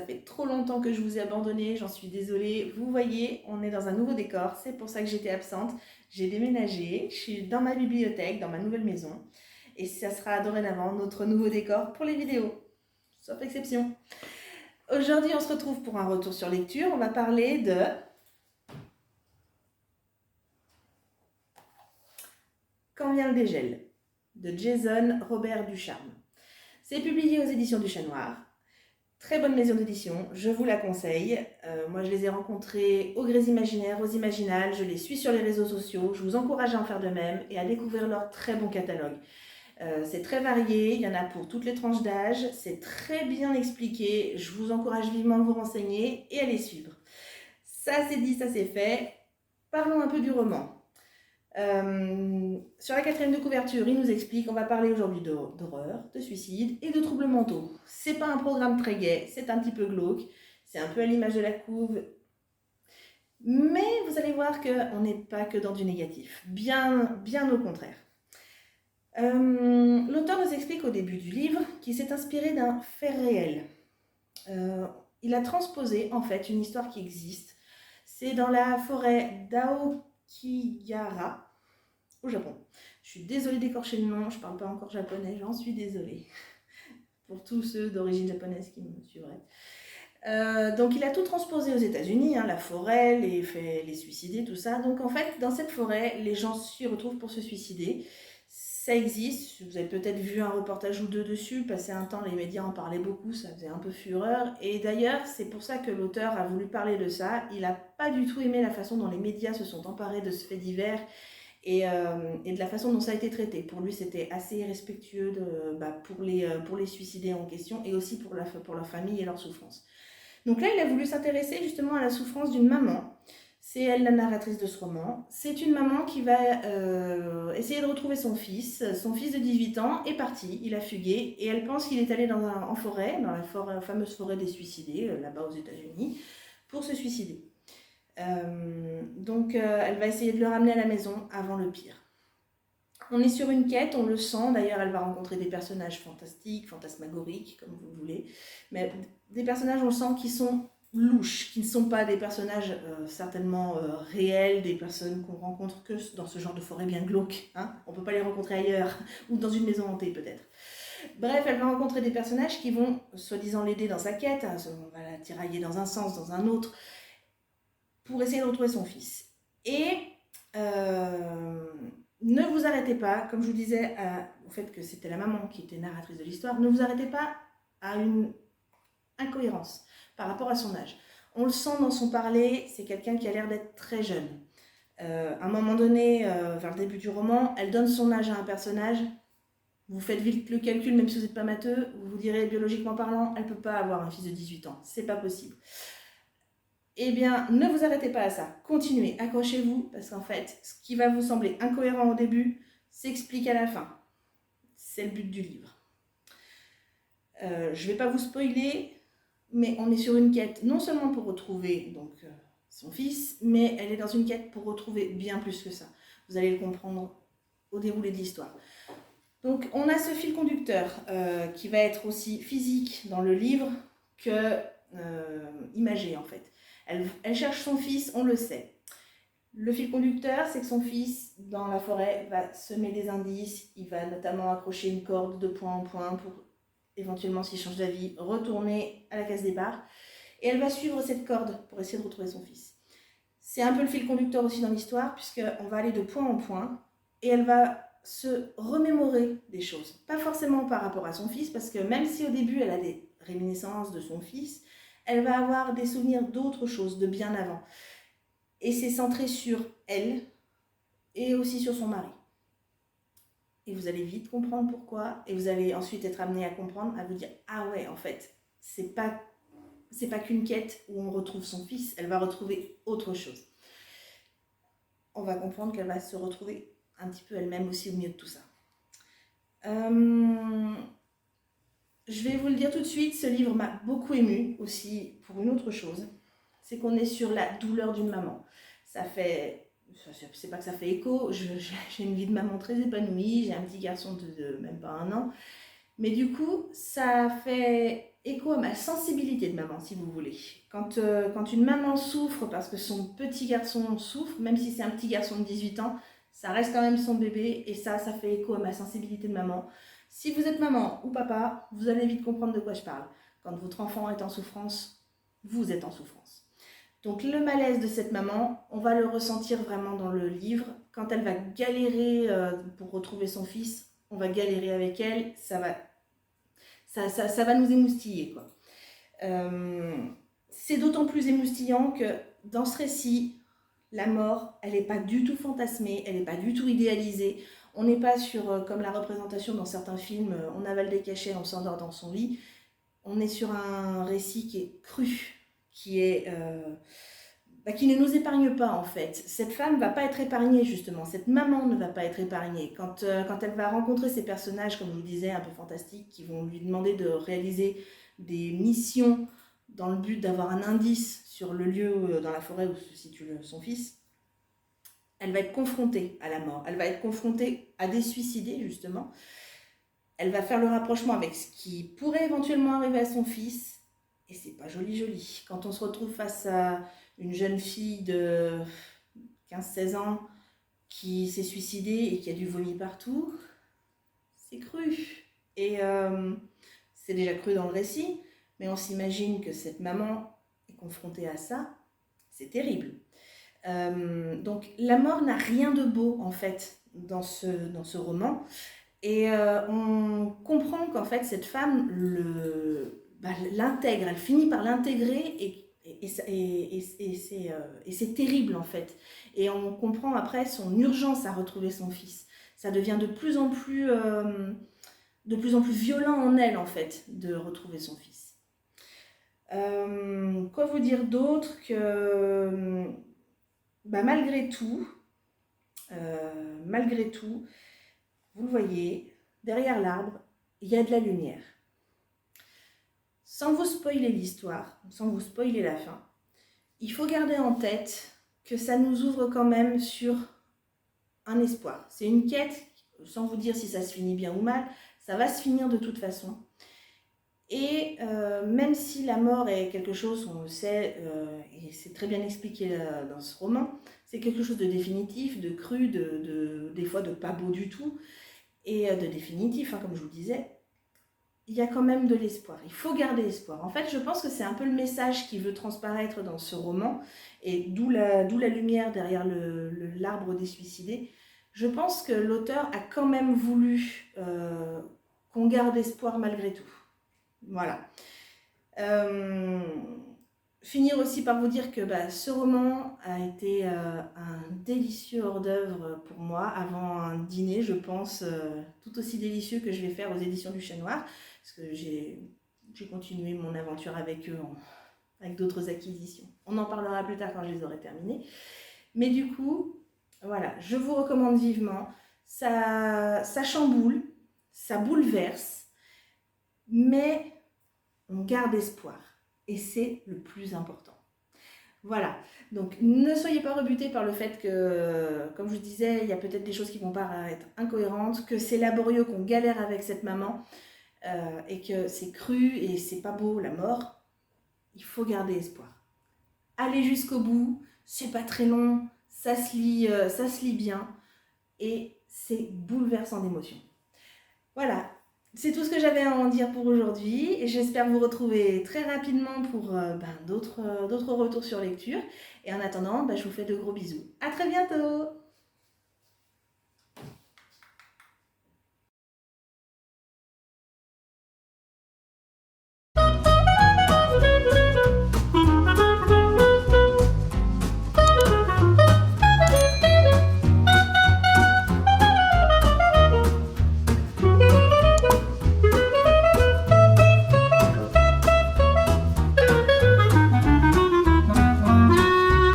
fait trop longtemps que je vous ai abandonné, j'en suis désolée. Vous voyez, on est dans un nouveau décor, c'est pour ça que j'étais absente. J'ai déménagé, je suis dans ma bibliothèque, dans ma nouvelle maison. Et ça sera dorénavant notre nouveau décor pour les vidéos, sauf exception. Aujourd'hui, on se retrouve pour un retour sur lecture. On va parler de Quand vient le dégel, de Jason Robert Ducharme. C'est publié aux éditions du Chat Noir. Très bonne maison d'édition, je vous la conseille. Moi, je les ai rencontrés au Grès Imaginaire, aux Imaginales. Je les suis sur les réseaux sociaux. Je vous encourage à en faire de même et à découvrir leur très bon catalogue. C'est très varié, il y en a pour toutes les tranches d'âge. C'est très bien expliqué. Je vous encourage vivement de vous renseigner et à les suivre. Ça, c'est dit, ça, c'est fait. Parlons un peu du roman. Sur la 4e de couverture, il nous explique qu'on va parler aujourd'hui d'horreur, de suicide et de troubles mentaux. C'est pas un programme très gai, c'est un petit peu glauque, c'est un peu à l'image de la couve, mais vous allez voir qu'on n'est pas que dans du négatif, bien au contraire. L'auteur nous explique au début du livre qu'il s'est inspiré d'un fait réel. Il a transposé en fait une histoire qui existe. C'est dans la forêt d'Aokigahara, au Japon. Je suis désolée d'écorcher le nom, je ne parle pas encore japonais, j'en suis désolée. Pour tous ceux d'origine japonaise qui me suivraient. Donc il a tout transposé aux États-Unis, la forêt, les suicidés, tout ça. Donc en fait, dans cette forêt, les gens s'y retrouvent pour se suicider. Ça existe, vous avez peut-être vu un reportage ou deux dessus, passé un temps, les médias en parlaient beaucoup, ça faisait un peu fureur. Et d'ailleurs, c'est pour ça que l'auteur a voulu parler de ça. Il n'a pas du tout aimé la façon dont les médias se sont emparés de ce fait divers et de la façon dont ça a été traité. Pour lui, c'était assez irrespectueux pour les suicidés en question et aussi pour leur famille et leur souffrance. Donc là, il a voulu s'intéresser justement à la souffrance d'une maman. C'est elle la narratrice de ce roman. C'est une maman qui va essayer de retrouver son fils. Son fils de 18 ans est parti, il a fugué et elle pense qu'il est allé en forêt, dans la fameuse forêt des suicidés, là-bas aux États-Unis, pour se suicider. Donc elle va essayer de le ramener à la maison avant le pire. On est sur une quête, on le sent, d'ailleurs elle va rencontrer des personnages fantastiques, fantasmagoriques, comme vous voulez, mais des personnages on le sent qui sont louches, qui ne sont pas des personnages certainement réels, des personnes qu'on rencontre que dans ce genre de forêt bien glauque, on ne peut pas les rencontrer ailleurs, ou dans une maison hantée peut-être. Bref, elle va rencontrer des personnages qui vont soi-disant l'aider dans sa quête, on va la tirailler dans un sens, dans un autre, pour essayer de retrouver son fils. Et ne vous arrêtez pas, comme je vous disais, au fait que c'était la maman qui était narratrice de l'histoire, ne vous arrêtez pas à une incohérence par rapport à son âge. On le sent dans son parler, c'est quelqu'un qui a l'air d'être très jeune. À un moment donné, vers le début du roman, elle donne son âge à un personnage. Vous faites vite le calcul, même si vous n'êtes pas matheux, vous vous direz, biologiquement parlant, elle ne peut pas avoir un fils de 18 ans. C'est pas possible. Eh bien, ne vous arrêtez pas à ça. Continuez, accrochez-vous, parce qu'en fait, ce qui va vous sembler incohérent au début s'explique à la fin. C'est le but du livre. Je ne vais pas vous spoiler, mais on est sur une quête, non seulement pour retrouver son fils, mais elle est dans une quête pour retrouver bien plus que ça. Vous allez le comprendre au déroulé de l'histoire. Donc, on a ce fil conducteur qui va être aussi physique dans le livre que imagé, en fait. Elle cherche son fils, on le sait. Le fil conducteur, c'est que son fils, dans la forêt, va semer des indices. Il va notamment accrocher une corde de point en point pour, éventuellement, s'il change d'avis, retourner à la case départ. Et elle va suivre cette corde pour essayer de retrouver son fils. C'est un peu le fil conducteur aussi dans l'histoire, puisqu'on va aller de point en point, et elle va se remémorer des choses. Pas forcément par rapport à son fils, parce que même si au début, elle a des réminiscences de son fils, elle va avoir des souvenirs d'autres choses, de bien avant. Et c'est centré sur elle et aussi sur son mari. Et vous allez vite comprendre pourquoi, et vous allez ensuite être amené à comprendre, à vous dire « Ah ouais, en fait, c'est pas qu'une quête où on retrouve son fils, elle va retrouver autre chose. » On va comprendre qu'elle va se retrouver un petit peu elle-même aussi au milieu de tout ça. Je vais vous le dire tout de suite, ce livre m'a beaucoup émue aussi pour une autre chose. C'est qu'on est sur la douleur d'une maman. C'est pas que ça fait écho, j'ai une vie de maman très épanouie, j'ai un petit garçon de même pas 1 an. Mais du coup, ça fait écho à ma sensibilité de maman, si vous voulez. Quand une maman souffre parce que son petit garçon souffre, même si c'est un petit garçon de 18 ans, ça reste quand même son bébé, et ça fait écho à ma sensibilité de maman. Si vous êtes maman ou papa, vous allez vite comprendre de quoi je parle. Quand votre enfant est en souffrance, vous êtes en souffrance. Donc le malaise de cette maman, on va le ressentir vraiment dans le livre. Quand elle va galérer pour retrouver son fils, on va galérer avec elle, ça va nous émoustiller, quoi. C'est d'autant plus émoustillant que dans ce récit, la mort, elle n'est pas du tout fantasmée, elle n'est pas du tout idéalisée. On n'est pas sur, comme la représentation dans certains films, on avale des cachets, on s'endort dans son lit. On est sur un récit qui est cru, qui ne nous épargne pas en fait. Cette femme ne va pas être épargnée justement, cette maman ne va pas être épargnée. Quand elle va rencontrer ces personnages, comme je vous disais, un peu fantastiques, qui vont lui demander de réaliser des missions dans le but d'avoir un indice sur le lieu dans la forêt où se situe son fils, elle va être confrontée à la mort, elle va être confrontée à des suicidés justement. Elle va faire le rapprochement avec ce qui pourrait éventuellement arriver à son fils, et c'est pas joli. Quand on se retrouve face à une jeune fille de 15-16 ans qui s'est suicidée et qui a du vomi partout, c'est cru. Et c'est déjà cru dans le récit, mais on s'imagine que cette maman est confrontée à ça, c'est terrible. Donc la mort n'a rien de beau en fait dans ce roman. Et on comprend qu'en fait, cette femme l'intègre, elle finit par l'intégrer, et c'est terrible en fait. Et on comprend après son urgence à retrouver son fils. Ça devient de plus en plus violent en elle en fait, de retrouver son fils. Quoi vous dire d'autre que malgré tout, vous le voyez, derrière l'arbre, il y a de la lumière. Sans vous spoiler l'histoire, sans vous spoiler la fin, il faut garder en tête que ça nous ouvre quand même sur un espoir. C'est une quête, sans vous dire si ça se finit bien ou mal, ça va se finir de toute façon. Et même si la mort est quelque chose, on le sait, et c'est très bien expliqué dans ce roman, c'est quelque chose de définitif, de cru, des fois de pas beau du tout, et de définitif, comme je vous disais, il y a quand même de l'espoir. Il faut garder espoir. En fait, je pense que c'est un peu le message qui veut transparaître dans ce roman, et d'où la lumière derrière l'arbre des suicidés. Je pense que l'auteur a quand même voulu qu'on garde espoir malgré tout. Voilà. Finir aussi par vous dire que ce roman a été un délicieux hors-d'œuvre pour moi avant un dîner, je pense, tout aussi délicieux que je vais faire aux éditions du Chat Noir, parce que j'ai continué mon aventure avec eux avec d'autres acquisitions. On en parlera plus tard quand je les aurai terminées. Mais du coup, voilà, je vous recommande vivement. Ça chamboule, ça bouleverse, mais on garde espoir. Et c'est le plus important. Voilà, donc ne soyez pas rebutés par le fait que, comme je vous disais, il y a peut-être des choses qui vont paraître incohérentes, que c'est laborieux, qu'on galère avec cette maman, et que c'est cru et c'est pas beau la mort. Il faut garder espoir. Allez jusqu'au bout, c'est pas très long, ça se lit bien, et c'est bouleversant d'émotions. Voilà. C'est tout ce que j'avais à en dire pour aujourd'hui, et j'espère vous retrouver très rapidement pour d'autres retours sur lecture. Et en attendant, je vous fais de gros bisous. À très bientôt!